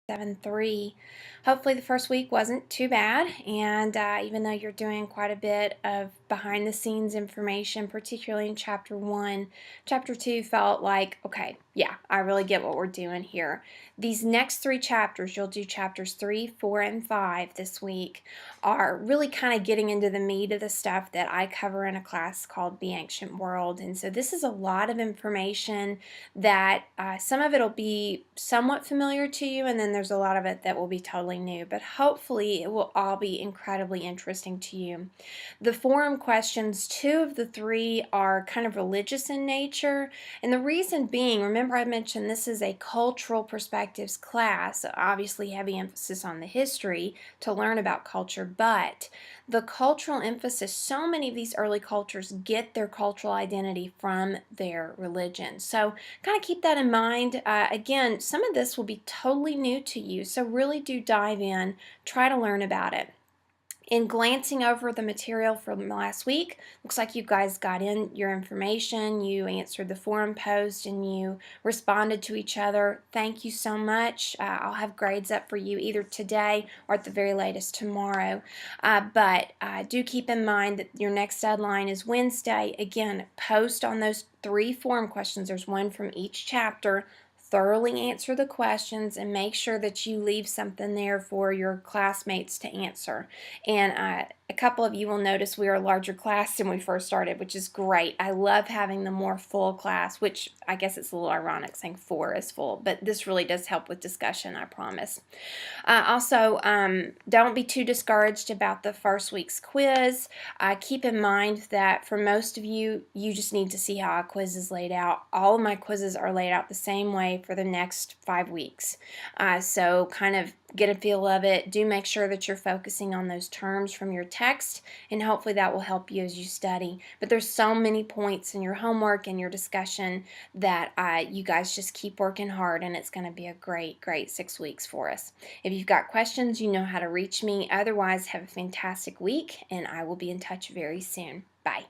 7-3. Hopefully the first week wasn't too bad, and even though you're doing quite a bit of behind the scenes information, particularly in chapter 1, chapter 2 felt like, okay, yeah, I really get what we're doing here. These next 3 chapters, you'll do chapters 3, 4, and 5 this week, are really kind of getting into the meat of the stuff that I cover in a class called The Ancient World. And so this is a lot of information that some of it will be somewhat familiar to you, and then there's a lot of it that will be totally new, but hopefully it will all be incredibly interesting to you. The forum questions, 2 of the 3 are kind of religious in nature, and the reason being, remember I mentioned this is a cultural perspectives class, so obviously heavy emphasis on the history to learn about culture, but the cultural emphasis, so many of these early cultures get their cultural identity from their religion. So kind of keep that in mind. Again, some of this will be totally new to you, so really do dive in, try to learn about it. In glancing over the material from last week, looks like you guys got in your information, you answered the forum post, and you responded to each other. Thank you so much. I'll have grades up for you either today or at the very latest tomorrow. But do keep in mind that your next deadline is Wednesday. Again, post on those 3 forum questions. There's one from each chapter. Thoroughly answer the questions and make sure that you leave something there for your classmates to answer. And a couple of you will notice we are a larger class than we first started, which is great. I love having the more full class, which I guess it's a little ironic saying 4 is full, but this really does help with discussion, I promise. Also, don't be too discouraged about the first week's quiz. Keep in mind that for most of you, you just need to see how a quiz is laid out. All of my quizzes are laid out the same way for the next 5 weeks. So kind of get a feel of it. Do make sure that you're focusing on those terms from your text, and hopefully that will help you as you study. But there's so many points in your homework and your discussion that you guys just keep working hard, and it's going to be a great, great 6 weeks for us. If you've got questions, you know how to reach me. Otherwise, have a fantastic week, and I will be in touch very soon. Bye.